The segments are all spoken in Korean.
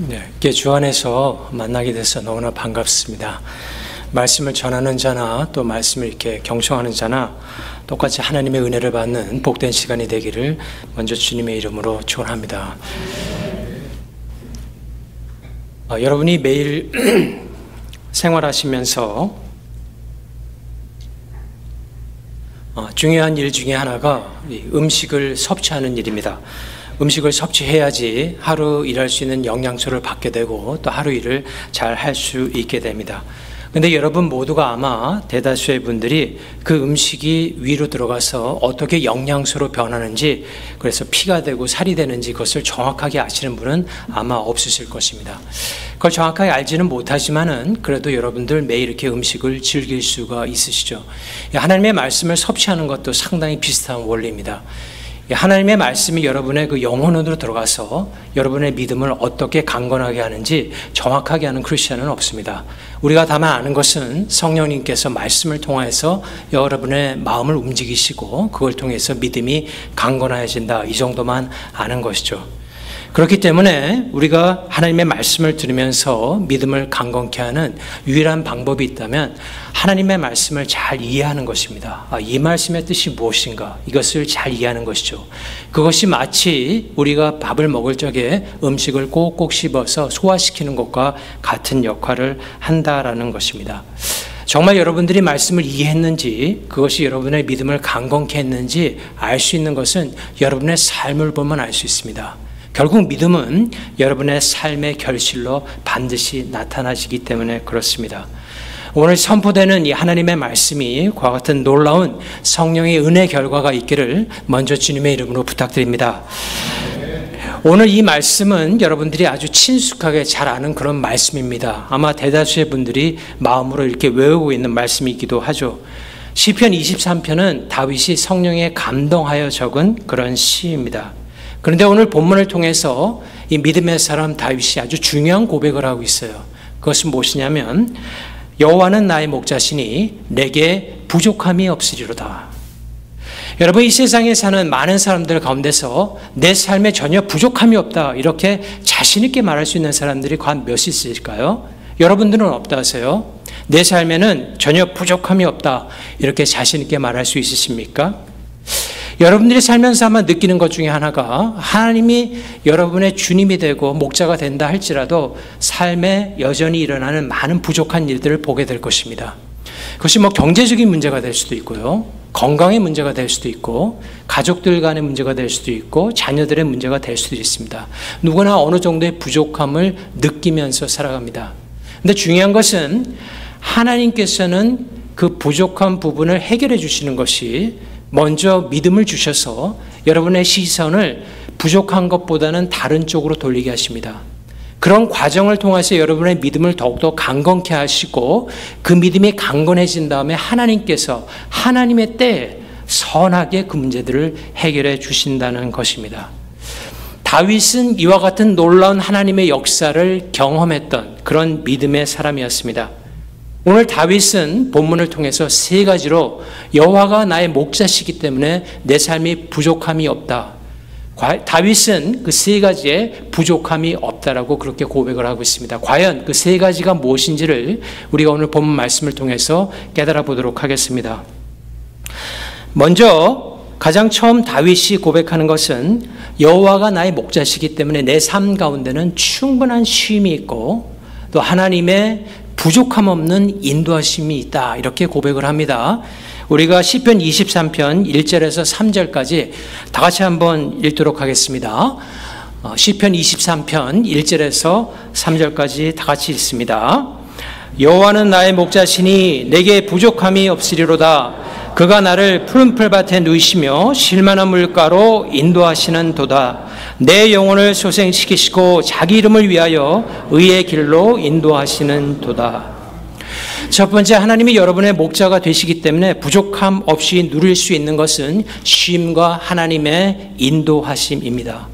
이렇게 주 안에서 만나게 돼서 너무나 반갑습니다. 말씀을 전하는 자나 또 말씀을 이렇게 경청하는 자나 똑같이 하나님의 은혜를 받는 복된 시간이 되기를 먼저 주님의 이름으로 축원합니다. 여러분이 매일 생활하시면서 중요한 일 중에 하나가 음식을 섭취하는 일입니다. 음식을 섭취해야지 하루 일할 수 있는 영양소를 받게 되고 또 하루 일을 잘 할 수 있게 됩니다. 근데 여러분 모두가 아마 대다수의 분들이 그 음식이 위로 들어가서 어떻게 영양소로 변하는지, 그래서 피가 되고 살이 되는지 그것을 정확하게 아시는 분은 아마 없으실 것입니다. 그걸 정확하게 알지는 못하지만은 그래도 여러분들 매일 이렇게 음식을 즐길 수가 있으시죠. 하나님의 말씀을 섭취하는 것도 상당히 비슷한 원리입니다. 하나님의 말씀이 여러분의 그 영혼으로 들어가서 여러분의 믿음을 어떻게 강건하게 하는지 정확하게 아는 크리스천은 없습니다. 우리가 다만 아는 것은 성령님께서 말씀을 통해서 여러분의 마음을 움직이시고 그걸 통해서 믿음이 강건해진다, 이 정도만 아는 것이죠. 그렇기 때문에 우리가 하나님의 말씀을 들으면서 믿음을 강건케 하는 유일한 방법이 있다면 하나님의 말씀을 잘 이해하는 것입니다. 이 말씀의 뜻이 무엇인가, 이것을 잘 이해하는 것이죠. 그것이 마치 우리가 밥을 먹을 적에 음식을 꼭꼭 씹어서 소화시키는 것과 같은 역할을 한다라는 것입니다. 정말 여러분들이 말씀을 이해했는지, 그것이 여러분의 믿음을 강건케 했는지 알 수 있는 것은 여러분의 삶을 보면 알 수 있습니다. 결국 믿음은 여러분의 삶의 결실로 반드시 나타나시기 때문에 그렇습니다. 오늘 선포되는 이 하나님의 말씀이 그와 같은 놀라운 성령의 은혜 결과가 있기를 먼저 주님의 이름으로 부탁드립니다. 오늘 이 말씀은 여러분들이 아주 친숙하게 잘 아는 그런 말씀입니다. 아마 대다수의 분들이 마음으로 이렇게 외우고 있는 말씀이기도 하죠. 시편 23편은 다윗이 성령에 감동하여 적은 그런 시입니다. 그런데 오늘 본문을 통해서 이 믿음의 사람 다윗이 아주 중요한 고백을 하고 있어요. 그것은 무엇이냐면 여호와는 나의 목자시니 내게 부족함이 없으리로다. 여러분, 이 세상에 사는 많은 사람들 가운데서 내 삶에 전혀 부족함이 없다, 이렇게 자신 있게 말할 수 있는 사람들이 과연 몇 있을까요? 여러분들은 없다 하세요? 내 삶에는 전혀 부족함이 없다, 이렇게 자신 있게 말할 수 있으십니까? 여러분들이 살면서 아마 느끼는 것 중에 하나가 하나님이 여러분의 주님이 되고 목자가 된다 할지라도 삶에 여전히 일어나는 많은 부족한 일들을 보게 될 것입니다. 그것이 경제적인 문제가 될 수도 있고요, 건강의 문제가 될 수도 있고, 가족들 간의 문제가 될 수도 있고, 자녀들의 문제가 될 수도 있습니다. 누구나 어느 정도의 부족함을 느끼면서 살아갑니다. 근데 중요한 것은 하나님께서는 그 부족한 부분을 해결해 주시는 것이 먼저 믿음을 주셔서 여러분의 시선을 부족한 것보다는 다른 쪽으로 돌리게 하십니다. 그런 과정을 통해서 여러분의 믿음을 더욱더 강건케 하시고 그 믿음이 강건해진 다음에 하나님께서 하나님의 때에 선하게 그 문제들을 해결해 주신다는 것입니다. 다윗은 이와 같은 놀라운 하나님의 역사를 경험했던 그런 믿음의 사람이었습니다. 오늘 다윗은 본문을 통해서 세 가지로 여호와가 나의 목자시기 때문에 내 삶이 부족함이 없다, 다윗은 그 세 가지에 부족함이 없다라고 그렇게 고백을 하고 있습니다. 과연 그 세 가지가 무엇인지를 우리가 오늘 본문 말씀을 통해서 깨달아 보도록 하겠습니다. 먼저 가장 처음 다윗이 고백하는 것은 여호와가 나의 목자시기 때문에 내 삶 가운데는 충분한 쉼이 있고 또 하나님의 부족함 없는 인도하심이 있다, 이렇게 고백을 합니다. 우리가 시편 23편 1절에서 3절까지 다 같이 한번 읽도록 하겠습니다. 시편 23편 1절에서 3절까지 다 같이 읽습니다. 여호와는 나의 목자시니 내게 부족함이 없으리로다. 그가 나를 푸른 풀밭에 누이시며 쉴만한 물가로 인도하시는 도다. 내 영혼을 소생시키시고 자기 이름을 위하여 의의 길로 인도하시는 도다. 첫 번째, 하나님이 여러분의 목자가 되시기 때문에 부족함 없이 누릴 수 있는 것은 쉼과 하나님의 인도하심입니다.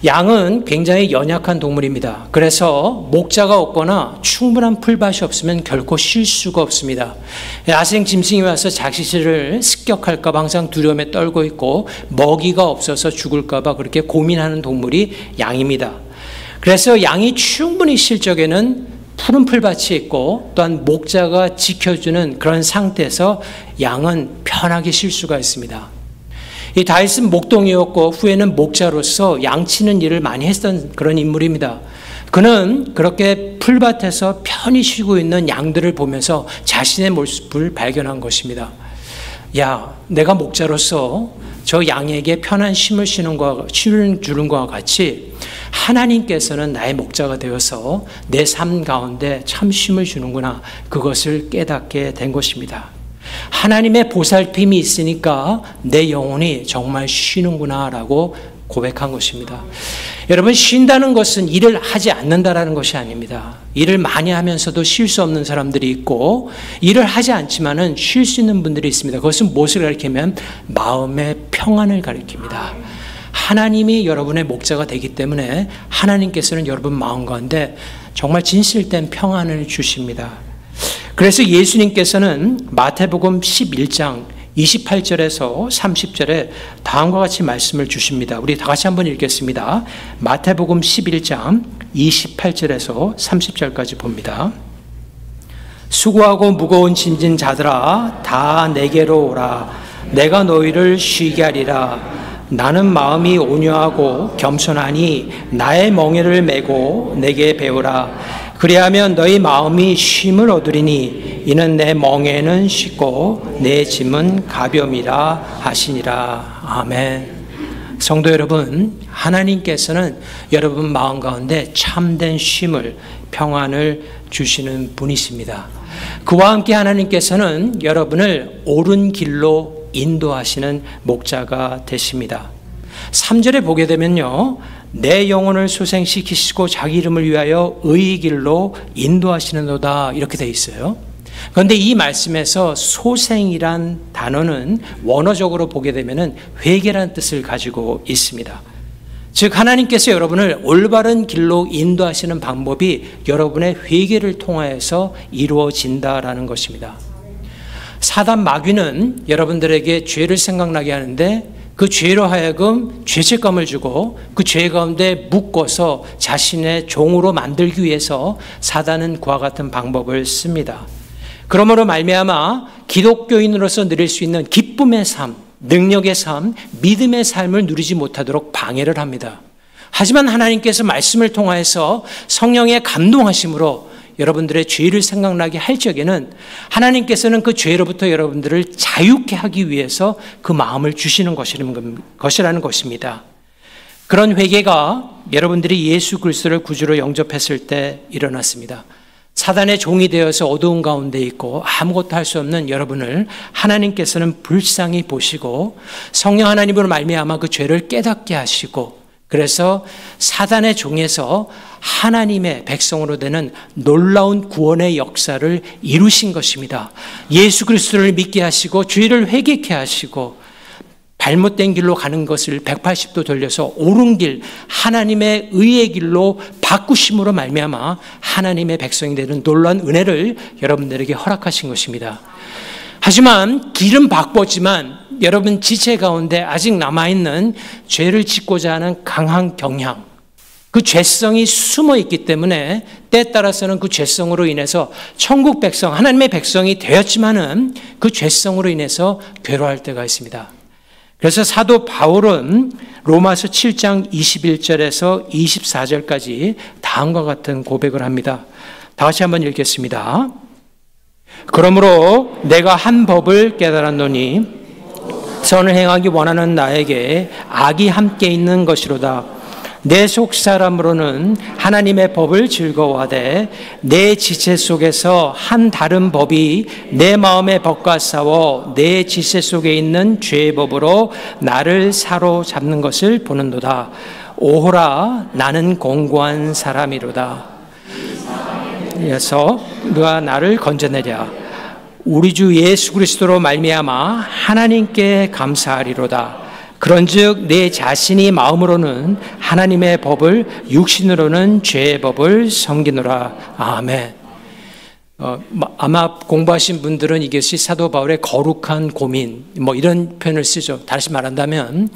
양은 굉장히 연약한 동물입니다. 그래서 목자가 없거나 충분한 풀밭이 없으면 결코 쉴 수가 없습니다. 야생 짐승이 와서 자기를 습격할까 봐 항상 두려움에 떨고 있고 먹이가 없어서 죽을까 봐 그렇게 고민하는 동물이 양입니다. 그래서 양이 충분히 쉴 적에는 푸른 풀밭이 있고 또한 목자가 지켜주는 그런 상태에서 양은 편하게 쉴 수가 있습니다. 이 다윗은 목동이었고 후에는 목자로서 양치는 일을 많이 했던 그런 인물입니다. 그는 그렇게 풀밭에서 편히 쉬고 있는 양들을 보면서 자신의 모습을 발견한 것입니다. 야, 내가 목자로서 저 양에게 편한 쉼을 주는 것과 같이 하나님께서는 나의 목자가 되어서 내 삶 가운데 참 쉼을 주는구나. 그것을 깨닫게 된 것입니다. 하나님의 보살핌이 있으니까 내 영혼이 정말 쉬는구나 라고 고백한 것입니다. 여러분, 쉰다는 것은 일을 하지 않는다라는 것이 아닙니다. 일을 많이 하면서도 쉴 수 없는 사람들이 있고 일을 하지 않지만은 쉴 수 있는 분들이 있습니다. 그것은 무엇을 가리키면 마음의 평안을 가리킵니다. 하나님이 여러분의 목자가 되기 때문에 하나님께서는 여러분 마음 가운데 정말 진실된 평안을 주십니다. 그래서 예수님께서는 마태복음 11장 28절에서 30절에 다음과 같이 말씀을 주십니다. 우리 다 같이 한번 읽겠습니다. 마태복음 11장 28절에서 30절까지 봅니다. 수고하고 무거운 짐진 자들아 다 내게로 오라. 내가 너희를 쉬게 하리라. 나는 마음이 온유하고 겸손하니 나의 멍에를 메고 내게 배우라. 그리하면 너희 마음이 쉼을 얻으리니 이는 내 멍에는 쉽고 내 짐은 가벼움이라 하시니라. 아멘. 성도 여러분, 하나님께서는 여러분 마음 가운데 참된 쉼을, 평안을 주시는 분이십니다. 그와 함께 하나님께서는 여러분을 옳은 길로 인도하시는 목자가 되십니다. 3절에 보게 되면요, 내 영혼을 소생시키시고 자기 이름을 위하여 의의 길로 인도하시는도다 이렇게 돼 있어요. 그런데 이 말씀에서 소생이란 단어는 원어적으로 보게 되면은 회개라는 뜻을 가지고 있습니다. 즉 하나님께서 여러분을 올바른 길로 인도하시는 방법이 여러분의 회개를 통하여서 이루어진다라는 것입니다. 사단 마귀는 여러분들에게 죄를 생각나게 하는데 그 죄로 하여금 죄책감을 주고 그 죄 가운데 묶어서 자신의 종으로 만들기 위해서 사단은 그와 같은 방법을 씁니다. 그러므로 말미암아 기독교인으로서 누릴 수 있는 기쁨의 삶, 능력의 삶, 믿음의 삶을 누리지 못하도록 방해를 합니다. 하지만 하나님께서 말씀을 통하여서 성령의 감동하심으로 여러분들의 죄를 생각나게 할 적에는 하나님께서는 그 죄로부터 여러분들을 자유케 하기 위해서 그 마음을 주시는 것이라는 것입니다. 그런 회개가 여러분들이 예수 그리스도를 구주로 영접했을 때 일어났습니다. 사단의 종이 되어서 어두운 가운데 있고 아무것도 할 수 없는 여러분을 하나님께서는 불쌍히 보시고 성령 하나님으로 말미암아 그 죄를 깨닫게 하시고 그래서 사단의 종에서 하나님의 백성으로 되는 놀라운 구원의 역사를 이루신 것입니다. 예수 그리스도를 믿게 하시고 죄를 회개케 하시고 잘못된 길로 가는 것을 180도 돌려서 옳은 길, 하나님의 의의 길로 바꾸심으로 말미암아 하나님의 백성이 되는 놀라운 은혜를 여러분들에게 허락하신 것입니다. 하지만 길은 바꿨지만 여러분 지체 가운데 아직 남아있는 죄를 짓고자 하는 강한 경향, 그 죄성이 숨어 있기 때문에 때에 따라서는 그 죄성으로 인해서 천국 백성, 하나님의 백성이 되었지만은 그 죄성으로 인해서 괴로워할 때가 있습니다. 그래서 사도 바울은 로마서 7장 21절에서 24절까지 다음과 같은 고백을 합니다. 다 같이 한번 읽겠습니다. 그러므로 내가 한 법을 깨달았노니 선을 행하기 원하는 나에게 악이 함께 있는 것이로다. 내 속사람으로는 하나님의 법을 즐거워하되 내 지체 속에서 한 다른 법이 내 마음의 법과 싸워 내 지체 속에 있는 죄의 법으로 나를 사로잡는 것을 보는도다. 오호라 나는 공고한 사람이로다. 그래서 누가 나를 건져내랴. 우리 주 예수 그리스도로 말미암아 하나님께 감사하리로다. 그런즉 내 자신이 마음으로는 하나님의 법을 육신으로는 죄의 법을 섬기노라. 아멘. 아마 공부하신 분들은 이것이 사도 바울의 거룩한 고민, 이런 표현을 쓰죠. 다시 말한다면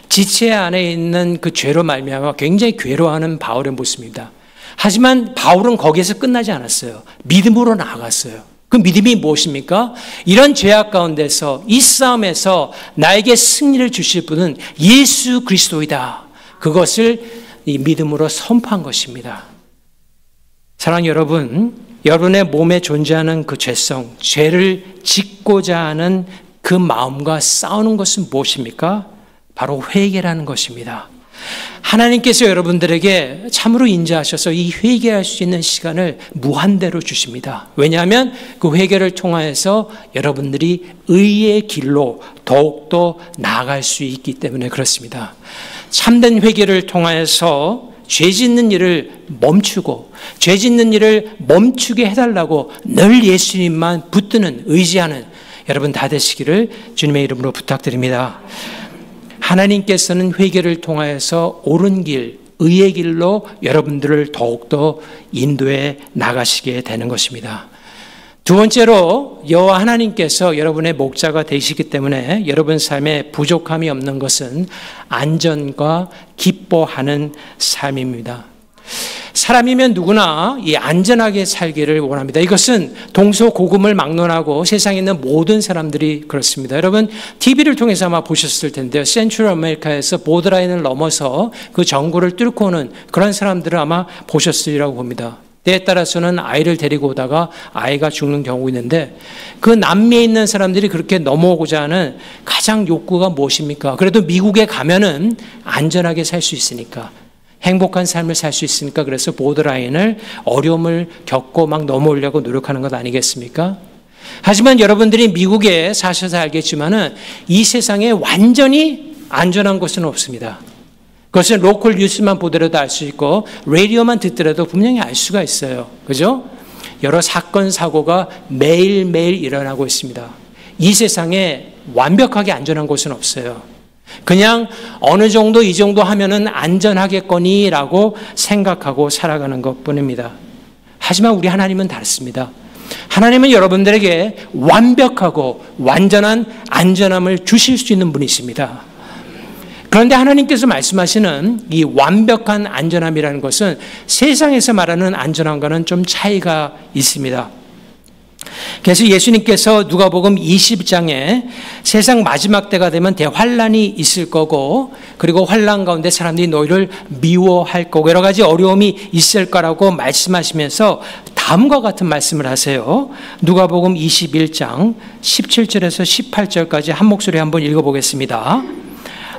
지체 안에 있는 그 죄로 말미암아 굉장히 괴로워하는 바울의 모습입니다. 하지만 바울은 거기에서 끝나지 않았어요. 믿음으로 나아갔어요. 그 믿음이 무엇입니까? 이런 죄악 가운데서 이 싸움에서 나에게 승리를 주실 분은 예수 그리스도이다. 그것을 이 믿음으로 선포한 것입니다. 사랑하는 여러분, 여러분의 몸에 존재하는 그 죄성, 죄를 짓고자 하는 그 마음과 싸우는 것은 무엇입니까? 바로 회개라는 것입니다. 하나님께서 여러분들에게 참으로 인자하셔서 이 회개할 수 있는 시간을 무한대로 주십니다. 왜냐하면 그 회개를 통하여서 여러분들이 의의 길로 더욱더 나아갈 수 있기 때문에 그렇습니다. 참된 회개를 통하여서 죄 짓는 일을 멈추고 죄 짓는 일을 멈추게 해달라고 늘 예수님만 붙드는 의지하는 여러분 다 되시기를 주님의 이름으로 부탁드립니다. 하나님께서는 회개를 통하여서 옳은 길, 의의 길로 여러분들을 더욱더 인도해 나가시게 되는 것입니다. 두 번째로 여호와 하나님께서 여러분의 목자가 되시기 때문에 여러분 삶에 부족함이 없는 것은 안전과 기뻐하는 삶입니다. 사람이면 누구나 이 안전하게 살기를 원합니다. 이것은 동서고금을 막론하고 세상에 있는 모든 사람들이 그렇습니다. 여러분 TV를 통해서 아마 보셨을 텐데요. 센트럴 아메리카에서 보드라인을 넘어서 그 정구를 뚫고 오는 그런 사람들을 아마 보셨으리라고 봅니다. 때에 따라서는 아이를 데리고 오다가 아이가 죽는 경우가 있는데 그 남미에 있는 사람들이 그렇게 넘어오고자 하는 가장 욕구가 무엇입니까? 그래도 미국에 가면은 안전하게 살 수 있으니까 행복한 삶을 살 수 있으니까 그래서 보드라인을 어려움을 겪고 막 넘어오려고 노력하는 것 아니겠습니까? 하지만 여러분들이 미국에 사셔서 알겠지만은 이 세상에 완전히 안전한 곳은 없습니다. 그것은 로컬 뉴스만 보더라도 알 수 있고 라디오만 듣더라도 분명히 알 수가 있어요. 그죠? 여러 사건 사고가 매일매일 일어나고 있습니다. 이 세상에 완벽하게 안전한 곳은 없어요. 그냥 어느 정도 이 정도 하면은 안전하겠거니라고 생각하고 살아가는 것뿐입니다. 하지만 우리 하나님은 다릅니다. 하나님은 여러분들에게 완벽하고 완전한 안전함을 주실 수 있는 분이십니다. 그런데 하나님께서 말씀하시는 이 완벽한 안전함이라는 것은 세상에서 말하는 안전함과는 좀 차이가 있습니다. 그래서 예수님께서 누가복음 20장에 세상 마지막 때가 되면 대환란이 있을 거고 그리고 환란 가운데 사람들이 너희를 미워할 거고 여러 가지 어려움이 있을 거라고 말씀하시면서 다음과 같은 말씀을 하세요. 누가복음 21장 17절에서 18절까지 한 목소리 한번 읽어보겠습니다.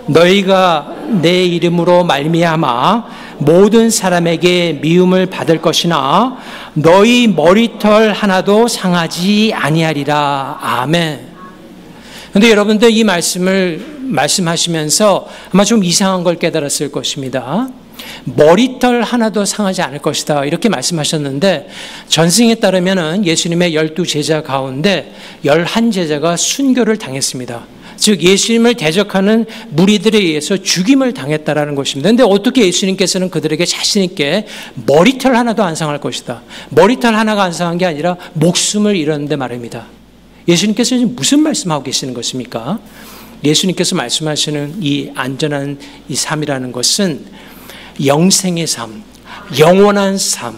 너희가 내 이름으로 말미암아 모든 사람에게 미움을 받을 것이나 너희 머리털 하나도 상하지 아니하리라. 아멘. 그런데 여러분들 이 말씀을 말씀하시면서 아마 좀 이상한 걸 깨달았을 것입니다. 머리털 하나도 상하지 않을 것이다 이렇게 말씀하셨는데 전승에 따르면 예수님의 12제자 가운데 11제자가 순교를 당했습니다. 즉 예수님을 대적하는 무리들에 의해서 죽임을 당했다라는 것입니다. 그런데 어떻게 예수님께서는 그들에게 자신 있게 머리털 하나도 안 상할 것이다. 머리털 하나가 안 상한 게 아니라 목숨을 잃었는데 말입니다. 예수님께서 지금 무슨 말씀하고 계시는 것입니까? 예수님께서 말씀하시는 이 안전한 이 삶이라는 것은 영생의 삶, 영원한 삶,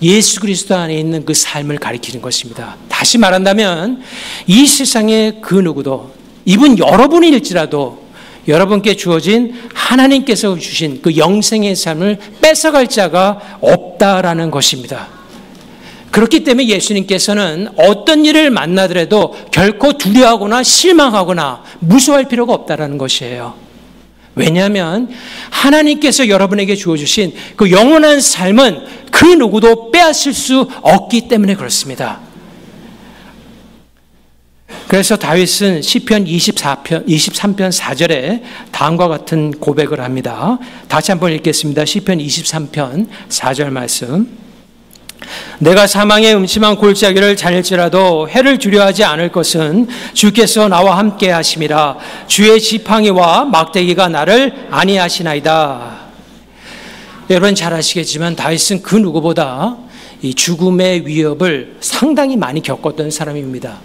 예수 그리스도 안에 있는 그 삶을 가리키는 것입니다. 다시 말한다면 이 세상의 그 누구도 이분 여러분일지라도 여러분께 주어진 하나님께서 주신 그 영생의 삶을 뺏어갈 자가 없다라는 것입니다. 그렇기 때문에 예수님께서는 어떤 일을 만나더라도 결코 두려워하거나 실망하거나 무서워할 필요가 없다라는 것이에요. 왜냐하면 하나님께서 여러분에게 주어주신 그 영원한 삶은 그 누구도 빼앗을 수 없기 때문에 그렇습니다. 그래서 다윗은 시편 23편 4절에 다음과 같은 고백을 합니다. 다시 한번 읽겠습니다. 시편 23편 4절 말씀. 내가 사망의 음침한 골짜기를 다닐지라도 해를 두려워하지 않을 것은 주께서 나와 함께 하심이라. 주의 지팡이와 막대기가 나를 안위하시나이다. 여러분 잘 아시겠지만 다윗은 그 누구보다 이 죽음의 위협을 상당히 많이 겪었던 사람입니다.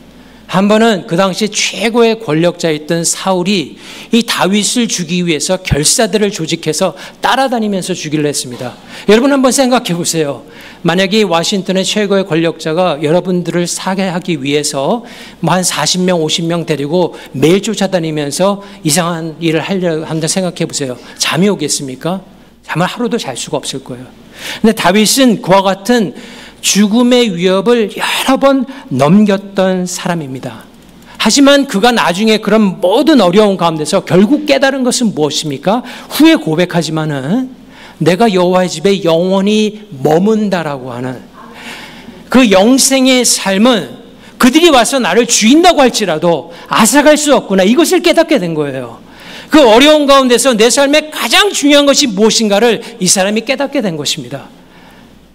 한 번은 그 당시 최고의 권력자였던 사울이 이 다윗을 죽이기 위해서 결사들을 조직해서 따라다니면서 죽이려 했습니다. 여러분 한번 생각해 보세요. 만약에 워싱턴의 최고의 권력자가 여러분들을 사게하기 위해서 뭐 한 40명, 50명 데리고 매일 쫓아다니면서 이상한 일을 하려 한다 생각해 보세요. 잠이 오겠습니까? 잠을 하루도 잘 수가 없을 거예요. 근데 다윗은 그와 같은 죽음의 위협을 여러 번 넘겼던 사람입니다. 하지만 그가 나중에 그런 모든 어려운 가운데서 결국 깨달은 것은 무엇입니까? 후에 고백하지만은 내가 여호와의 집에 영원히 머문다라고 하는 그 영생의 삶은 그들이 와서 나를 죽인다고 할지라도 앗아갈 수 없구나, 이것을 깨닫게 된 거예요. 그 어려운 가운데서 내 삶에 가장 중요한 것이 무엇인가를 이 사람이 깨닫게 된 것입니다.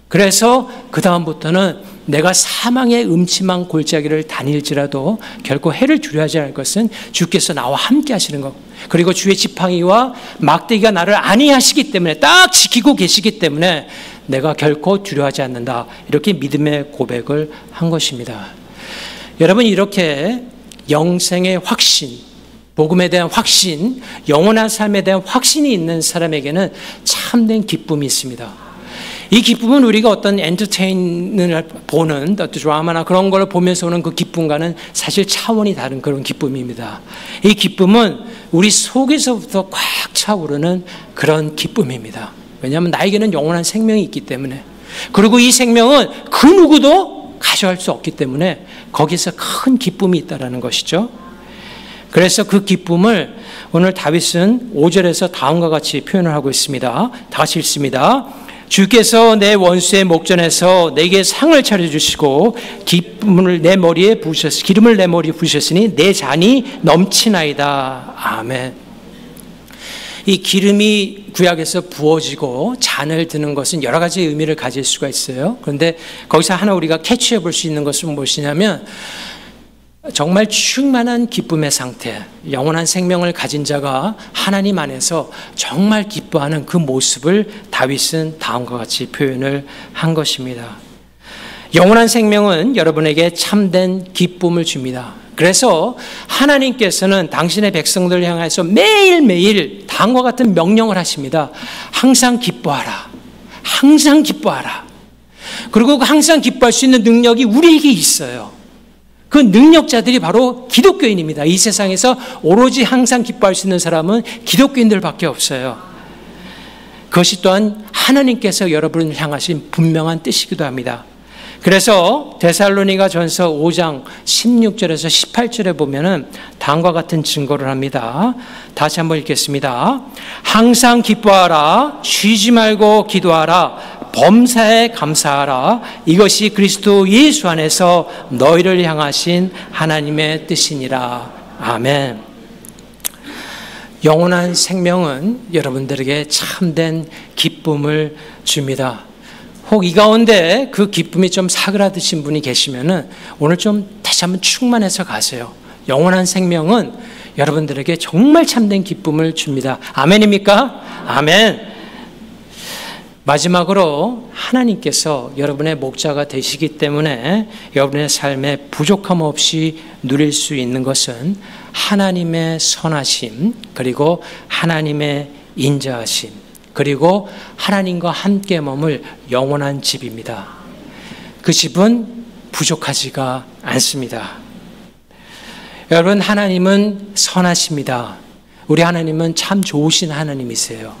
그래서 그 다음부터는 내가 사망의 음침한 골짜기를 다닐지라도 결코 해를 두려워하지 않을 것은 주께서 나와 함께 하시는 것, 그리고 주의 지팡이와 막대기가 나를 안위하시기 때문에, 딱 지키고 계시기 때문에 내가 결코 두려워하지 않는다, 이렇게 믿음의 고백을 한 것입니다. 여러분, 이렇게 영생의 확신, 복음에 대한 확신, 영원한 삶에 대한 확신이 있는 사람에게는 참된 기쁨이 있습니다. 이 기쁨은 우리가 어떤 엔터테인을 보는 어떤 드라마나 그런 걸 보면서 오는 그 기쁨과는 사실 차원이 다른 그런 기쁨입니다. 이 기쁨은 우리 속에서부터 꽉 차오르는 그런 기쁨입니다. 왜냐하면 나에게는 영원한 생명이 있기 때문에, 그리고 이 생명은 그 누구도 가져갈 수 없기 때문에 거기서 큰 기쁨이 있다는 것이죠. 그래서 그 기쁨을 오늘 다윗은 5절에서 다음과 같이 표현을 하고 있습니다. 다 같이 읽습니다. 주께서 내 원수의 목전에서 내게 상을 차려주시고 기름을 내 머리에 부으셨으니 내 잔이 넘치나이다. 아멘. 이 기름이 구약에서 부어지고 잔을 드는 것은 여러 가지 의미를 가질 수가 있어요. 그런데 거기서 하나 우리가 캐치해 볼 수 있는 것은 무엇이냐면, 정말 충만한 기쁨의 상태, 영원한 생명을 가진 자가 하나님 안에서 정말 기뻐하는 그 모습을 다윗은 다음과 같이 표현을 한 것입니다. 영원한 생명은 여러분에게 참된 기쁨을 줍니다. 그래서 하나님께서는 당신의 백성들을 향해서 매일매일 다음과 같은 명령을 하십니다. 항상 기뻐하라. 항상 기뻐하라. 그리고 항상 기뻐할 수 있는 능력이 우리에게 있어요. 그 능력자들이 바로 기독교인입니다. 이 세상에서 오로지 항상 기뻐할 수 있는 사람은 기독교인들밖에 없어요. 그것이 또한 하나님께서 여러분을 향하신 분명한 뜻이기도 합니다. 그래서 데살로니가 전서 5장 16절에서 18절에 보면은 다음과 같은 증거를 합니다. 다시 한번 읽겠습니다. 항상 기뻐하라, 쉬지 말고 기도하라, 범사에 감사하라. 이것이 그리스도 예수 안에서 너희를 향하신 하나님의 뜻이니라. 아멘. 영원한 생명은 여러분들에게 참된 기쁨을 줍니다. 혹 이 가운데 그 기쁨이 좀 사그라드신 분이 계시면은 오늘 좀 다시 한번 충만해서 가세요. 영원한 생명은 여러분들에게 정말 참된 기쁨을 줍니다. 아멘입니까? 아멘. 마지막으로 하나님께서 여러분의 목자가 되시기 때문에 여러분의 삶에 부족함 없이 누릴 수 있는 것은 하나님의 선하심, 그리고 하나님의 인자하심, 그리고 하나님과 함께 머물 영원한 집입니다. 그 집은 부족하지가 않습니다. 여러분, 하나님은 선하십니다. 우리 하나님은 참 좋으신 하나님이세요.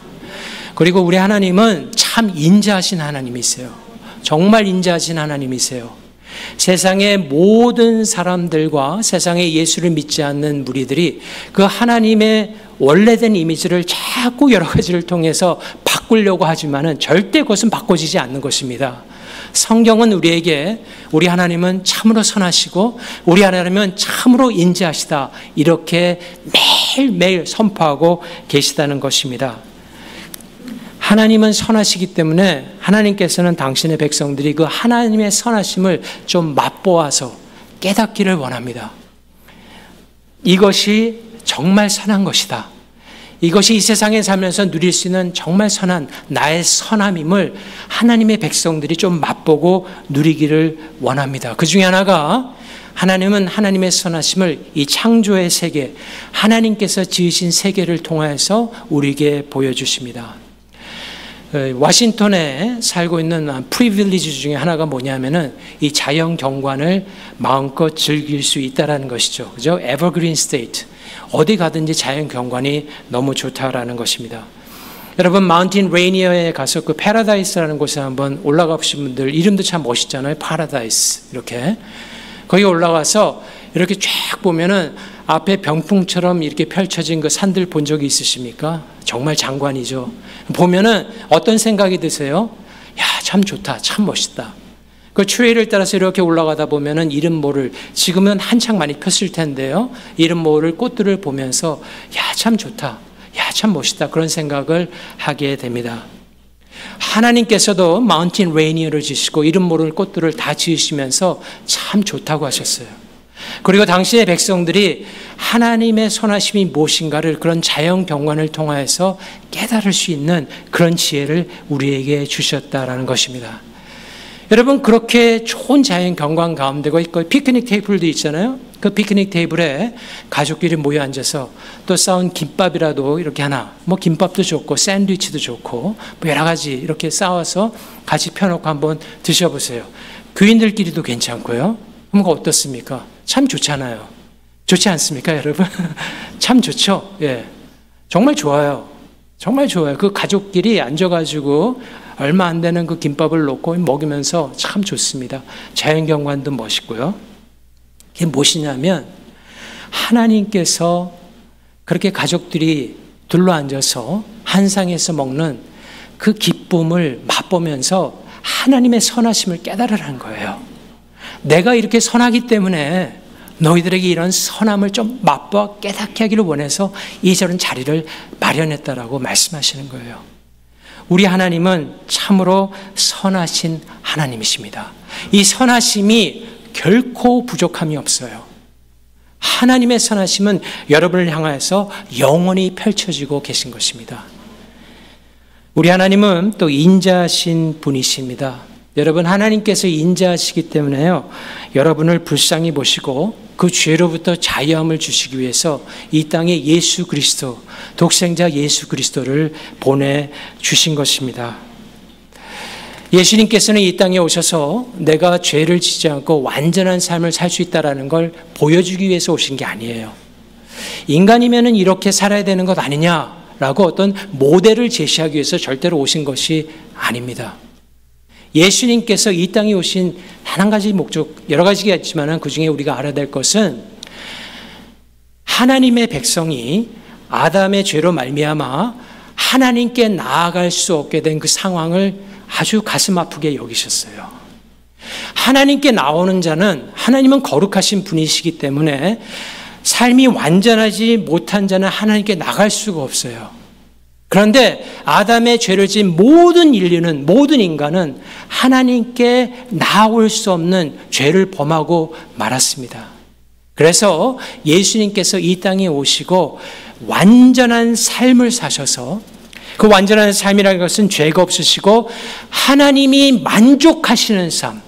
그리고 우리 하나님은 참 인자하신 하나님이세요. 정말 인자하신 하나님이세요. 세상의 모든 사람들과 세상에 예수를 믿지 않는 무리들이 그 하나님의 원래된 이미지를 자꾸 여러 가지를 통해서 바꾸려고 하지만은 절대 그것은 바꿔지지 않는 것입니다. 성경은 우리에게 우리 하나님은 참으로 선하시고 우리 하나님은 참으로 인자하시다, 이렇게 매일매일 선포하고 계시다는 것입니다. 하나님은 선하시기 때문에 하나님께서는 당신의 백성들이 그 하나님의 선하심을 좀 맛보아서 깨닫기를 원합니다. 이것이 정말 선한 것이다. 이것이 이 세상에 살면서 누릴 수 있는 정말 선한 나의 선함임을 하나님의 백성들이 좀 맛보고 누리기를 원합니다. 그 중에 하나가 하나님은 하나님의 선하심을 이 창조의 세계, 하나님께서 지으신 세계를 통해서 우리에게 보여주십니다. 워싱턴에 살고 있는 프리빌리지 중에 하나가 뭐냐면은 이 자연 경관을 마음껏 즐길 수 있다라는 것이죠. 그죠? 에버그린 스테이트. 어디 가든지 자연 경관이 너무 좋다라는 것입니다. 여러분 마운틴 레이니어에 가서 그 패러다이스라는 곳에 한번 올라가 보신 분들 이름도 참 멋있잖아요. 파라다이스 이렇게 거기 올라가서 이렇게 쫙 보면은 앞에 병풍처럼 이렇게 펼쳐진 그 산들 본 적이 있으십니까? 정말 장관이죠. 보면은 어떤 생각이 드세요? 야, 참 좋다, 참 멋있다. 그 트레일을 따라서 이렇게 올라가다 보면은 이름 모를 지금은 한창 많이 폈을 텐데요. 이름 모를 꽃들을 보면서 야, 참 좋다, 야, 참 멋있다 그런 생각을 하게 됩니다. 하나님께서도 마운틴 레이니어를 지으시고 이름 모를 꽃들을 다 지으시면서 참 좋다고 하셨어요. 그리고 당신의 백성들이 하나님의 선하심이 무엇인가를 그런 자연 경관을 통하여서 깨달을 수 있는 그런 지혜를 우리에게 주셨다라는 것입니다. 여러분 그렇게 좋은 자연 경관 가운데 피크닉 테이블도 있잖아요. 그 피크닉 테이블에 가족끼리 모여 앉아서 또 싸운 김밥이라도 이렇게 하나, 뭐 김밥도 좋고 샌드위치도 좋고 뭐 여러 가지 이렇게 싸워서 같이 펴놓고 한번 드셔보세요. 교인들끼리도 괜찮고요. 그럼 어떻습니까? 참 좋잖아요. 좋지 않습니까, 여러분? 참 좋죠. 예, 정말 좋아요. 정말 좋아요. 그 가족끼리 앉아가지고 얼마 안 되는 그 김밥을 놓고 먹으면서 참 좋습니다. 자연경관도 멋있고요. 그게 무엇이냐면 하나님께서 그렇게 가족들이 둘러앉아서 한상에서 먹는 그 기쁨을 맛보면서 하나님의 선하심을 깨달으라는 거예요. 내가 이렇게 선하기 때문에 너희들에게 이런 선함을 좀 맛보아 깨닫게 하기를 원해서 이 저런 자리를 마련했다라고 말씀하시는 거예요. 우리 하나님은 참으로 선하신 하나님이십니다. 이 선하심이 결코 부족함이 없어요. 하나님의 선하심은 여러분을 향하여서 영원히 펼쳐지고 계신 것입니다. 우리 하나님은 또 인자하신 분이십니다. 여러분 하나님께서 인자하시기 때문에요. 여러분을 불쌍히 보시고 그 죄로부터 자유함을 주시기 위해서 이 땅에 예수 그리스도, 독생자 예수 그리스도를 보내주신 것입니다. 예수님께서는 이 땅에 오셔서 내가 죄를 짓지 않고 완전한 삶을 살 수 있다는 걸 보여주기 위해서 오신 게 아니에요. 인간이면 이렇게 살아야 되는 것 아니냐라고 어떤 모델을 제시하기 위해서 절대로 오신 것이 아닙니다. 예수님께서 이 땅에 오신 단 한 가지 목적, 여러 가지가 있지만 그 중에 우리가 알아야 될 것은 하나님의 백성이 아담의 죄로 말미암아 하나님께 나아갈 수 없게 된 그 상황을 아주 가슴 아프게 여기셨어요. 하나님께 나오는 자는 하나님은 거룩하신 분이시기 때문에 삶이 완전하지 못한 자는 하나님께 나갈 수가 없어요. 그런데 아담의 죄를 지은 모든 인류는, 모든 인간은 하나님께 나올 수 없는 죄를 범하고 말았습니다. 그래서 예수님께서 이 땅에 오시고 완전한 삶을 사셔서 그 완전한 삶이라는 것은 죄가 없으시고 하나님이 만족하시는 삶,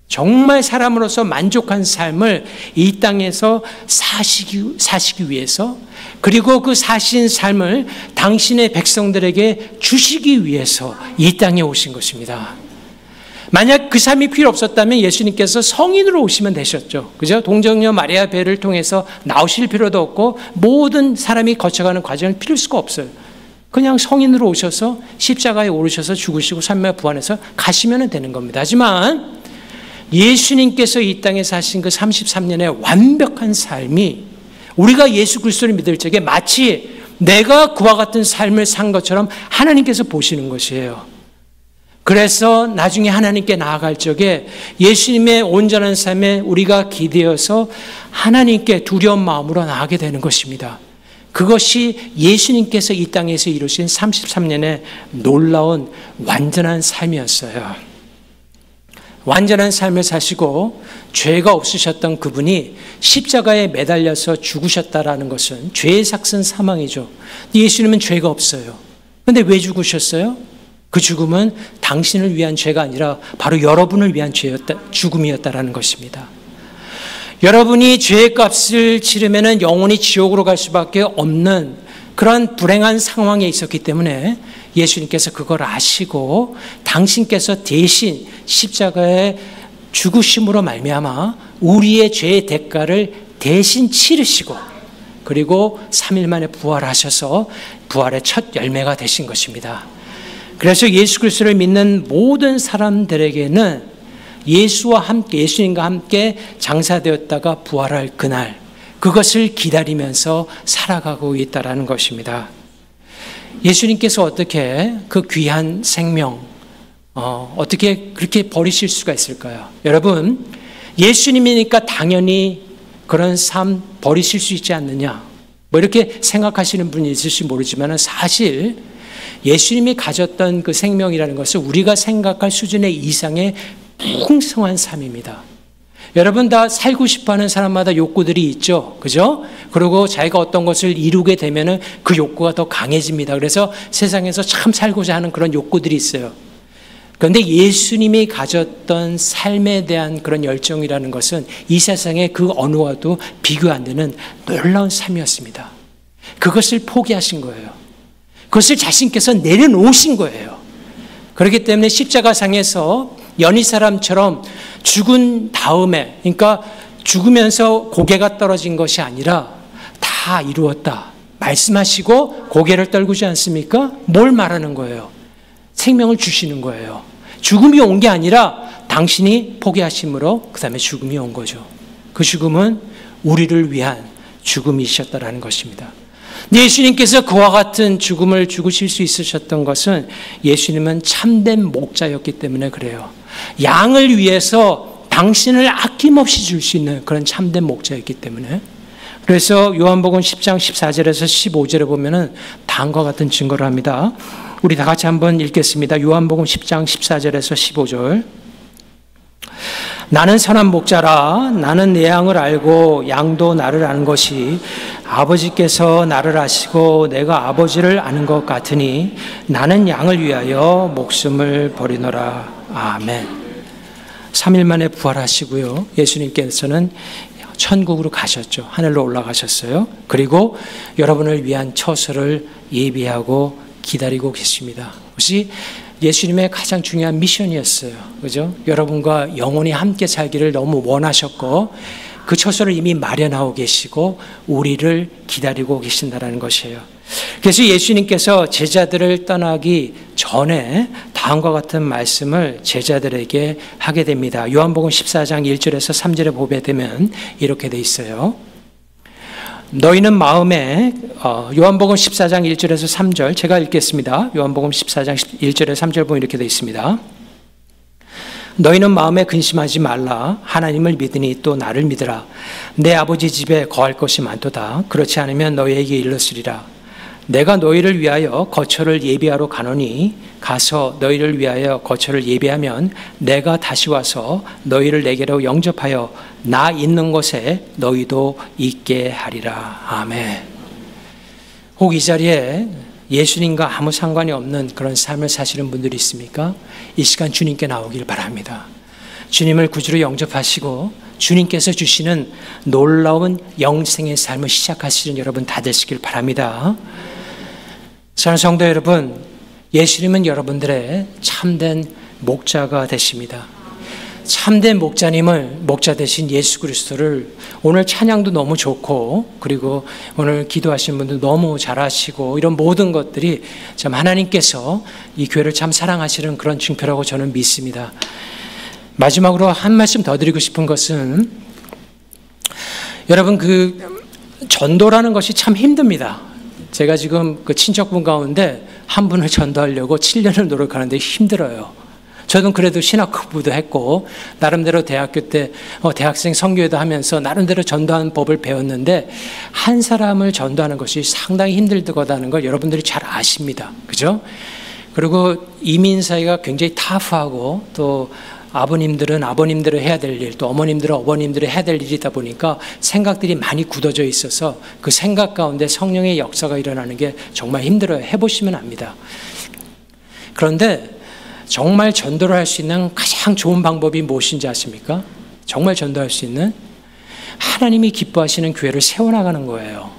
정말 사람으로서 만족한 삶을 이 땅에서 사시기 위해서 그리고 그 사신 삶을 당신의 백성들에게 주시기 위해서 이 땅에 오신 것입니다. 만약 그 삶이 필요 없었다면 예수님께서 성인으로 오시면 되셨죠. 그죠? 동정녀 마리아 배를 통해서 나오실 필요도 없고 모든 사람이 거쳐가는 과정을 필요할 수가 없어요. 그냥 성인으로 오셔서 십자가에 오르셔서 죽으시고 3일 부활해서 가시면 되는 겁니다. 하지만 예수님께서 이 땅에 사신 그 33년의 완벽한 삶이 우리가 예수 그리스도를 믿을 적에 마치 내가 그와 같은 삶을 산 것처럼 하나님께서 보시는 것이에요. 그래서 나중에 하나님께 나아갈 적에 예수님의 온전한 삶에 우리가 기대어서 하나님께 두려운 마음으로 나아가게 되는 것입니다. 그것이 예수님께서 이 땅에서 이루신 33년의 놀라운 완전한 삶이었어요. 완전한 삶을 사시고 죄가 없으셨던 그분이 십자가에 매달려서 죽으셨다라는 것은 죄의 삭슨 사망이죠. 예수님은 죄가 없어요. 그런데 왜 죽으셨어요? 그 죽음은 당신을 위한 죄가 아니라 바로 여러분을 위한 죽음이었다라는 것입니다. 여러분이 죄의 값을 치르면 영원히 지옥으로 갈 수밖에 없는 그런 불행한 상황에 있었기 때문에 예수님께서 그걸 아시고 당신께서 대신 십자가에 죽으심으로 말미암아 우리의 죄의 대가를 대신 치르시고 그리고 3일 만에 부활하셔서 부활의 첫 열매가 되신 것입니다. 그래서 예수 그리스도를 믿는 모든 사람들에게는 예수님과 함께 장사되었다가 부활할 그날, 그것을 기다리면서 살아가고 있다는 것입니다. 예수님께서 어떻게 그 귀한 생명, 어떻게 그렇게 버리실 수가 있을까요? 여러분, 예수님이니까 당연히 그런 삶 버리실 수 있지 않느냐? 뭐 이렇게 생각하시는 분이 있을지 모르지만 사실 예수님이 가졌던 그 생명이라는 것은 우리가 생각할 수준의 이상의 풍성한 삶입니다. 여러분 다 살고 싶어하는 사람마다 욕구들이 있죠, 그죠? 그리고 자기가 어떤 것을 이루게 되면은 그 욕구가 더 강해집니다. 그래서 세상에서 참 살고자 하는 그런 욕구들이 있어요. 그런데 예수님이 가졌던 삶에 대한 그런 열정이라는 것은 이 세상의 그 어느와도 비교 안 되는 놀라운 삶이었습니다. 그것을 포기하신 거예요. 그것을 자신께서 내려놓으신 거예요. 그렇기 때문에 십자가상에서 연희 사람처럼 죽은 다음에, 그러니까 죽으면서 고개가 떨어진 것이 아니라 다 이루었다 말씀하시고 고개를 떨구지 않습니까? 뭘 말하는 거예요? 생명을 주시는 거예요. 죽음이 온 게 아니라 당신이 포기하심으로 그 다음에 죽음이 온 거죠. 그 죽음은 우리를 위한 죽음이셨다라는 것입니다. 예수님께서 그와 같은 죽음을 죽으실 수 있으셨던 것은 예수님은 참된 목자였기 때문에 그래요. 양을 위해서 당신을 아낌없이 줄 수 있는 그런 참된 목자였기 때문에. 그래서 요한복음 10장 14절에서 15절에 보면은 다음과 같은 증거를 합니다. 우리 다 같이 한번 읽겠습니다. 요한복음 10장 14절에서 15절. 나는 선한 목자라. 나는 내 양을 알고 양도 나를 아는 것이 아버지께서 나를 아시고 내가 아버지를 아는 것 같으니 나는 양을 위하여 목숨을 버리노라. 아멘. 3일 만에 부활하시고요. 예수님께서는 천국으로 가셨죠. 하늘로 올라가셨어요. 그리고 여러분을 위한 처소를 예비하고 기다리고 계십니다. 그것이 예수님의 가장 중요한 미션이었어요. 그죠? 여러분과 영원히 함께 살기를 너무 원하셨고 그 처소를 이미 마련하고 계시고 우리를 기다리고 계신다는 것이에요. 그래서 예수님께서 제자들을 떠나기 전에 다음과 같은 말씀을 제자들에게 하게 됩니다. 요한복음 14장 1절에서 3절에 보게 되면 이렇게 돼 있어요. 너희는 마음에 요한복음 14장 1절에서 3절 제가 읽겠습니다. 요한복음 14장 1절에서 3절 보면 이렇게 되어 있습니다. 너희는 마음에 근심하지 말라. 하나님을 믿으니 또 나를 믿으라. 내 아버지 집에 거할 것이 많도다. 그렇지 않으면 너희에게 일렀으리라. 내가 너희를 위하여 거처를 예비하러 가노니 가서 너희를 위하여 거처를 예비하면 내가 다시 와서 너희를 내게로 영접하여 나 있는 곳에 너희도 있게 하리라. 아멘. 혹 이 자리에 예수님과 아무 상관이 없는 그런 삶을 사시는 분들이 있습니까? 이 시간 주님께 나오길 바랍니다. 주님을 구주로 영접하시고 주님께서 주시는 놀라운 영생의 삶을 시작하시는 여러분 다 되시길 바랍니다. 사랑하는 성도 여러분, 예수님은 여러분들의 참된 목자가 되십니다. 참된 목자 되신 예수 그리스도를 오늘 찬양도 너무 좋고 그리고 오늘 기도하신 분들 너무 잘하시고 이런 모든 것들이 참 하나님께서 이 교회를 참 사랑하시는 그런 증표라고 저는 믿습니다. 마지막으로 한 말씀 더 드리고 싶은 것은 여러분 그 전도라는 것이 참 힘듭니다. 제가 지금 그 친척분 가운데 한 분을 전도하려고 7년을 노력하는데 힘들어요. 저는 그래도 신학부도 했고 나름대로 대학교 때 대학생 선교회도 하면서 나름대로 전도하는 법을 배웠는데 한 사람을 전도하는 것이 상당히 힘들다는 걸 여러분들이 잘 아십니다. 그죠? 그리고 이민 사회가 굉장히 타프하고 또 아버님들은 아버님들을 해야 될 일, 또 어머님들은 어머님들을 해야 될 일이다 보니까 생각들이 많이 굳어져 있어서 그 생각 가운데 성령의 역사가 일어나는 게 정말 힘들어요. 해보시면 압니다. 그런데 정말 전도를 할 수 있는 가장 좋은 방법이 무엇인지 아십니까? 정말 전도할 수 있는 하나님이 기뻐하시는 교회를 세워나가는 거예요.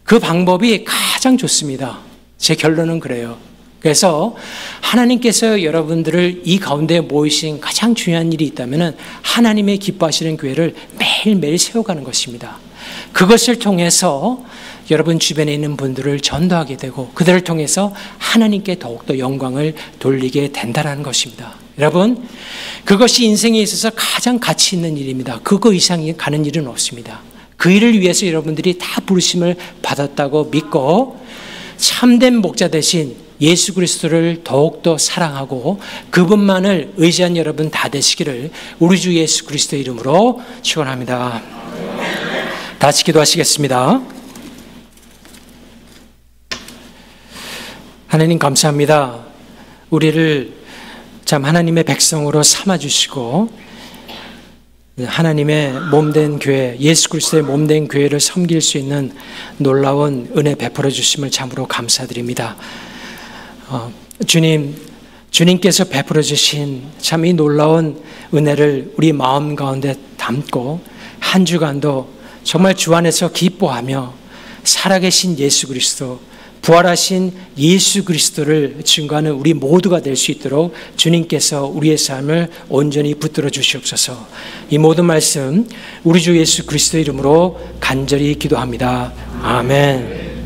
그 방법이 가장 좋습니다. 제 결론은 그래요. 그래서 하나님께서 여러분들을 이 가운데 모이신 가장 중요한 일이 있다면 하나님의 기뻐하시는 교회를 매일매일 세워가는 것입니다. 그것을 통해서 여러분 주변에 있는 분들을 전도하게 되고 그들을 통해서 하나님께 더욱더 영광을 돌리게 된다는 것입니다. 여러분, 그것이 인생에 있어서 가장 가치 있는 일입니다. 그거 이상이 가는 일은 없습니다. 그 일을 위해서 여러분들이 다 부르심을 받았다고 믿고 참된 목자 대신 예수 그리스도를 더욱더 사랑하고 그분만을 의지한 여러분 다 되시기를 우리 주 예수 그리스도의 이름으로 축원합니다. 다 같이 기도하시겠습니다. 하나님 감사합니다. 우리를 참 하나님의 백성으로 삼아주시고 하나님의 몸된 교회, 예수 그리스도의 몸된 교회를 섬길 수 있는 놀라운 은혜 베풀어 주심을 참으로 감사드립니다. 주님께서 베풀어 주신 참 이 놀라운 은혜를 우리 마음 가운데 담고 한 주간도 정말 주 안에서 기뻐하며 살아계신 예수 그리스도, 부활하신 예수 그리스도를 증거하는 우리 모두가 될 수 있도록 주님께서 우리의 삶을 온전히 붙들어 주시옵소서. 이 모든 말씀 우리 주 예수 그리스도 이름으로 간절히 기도합니다. 아멘.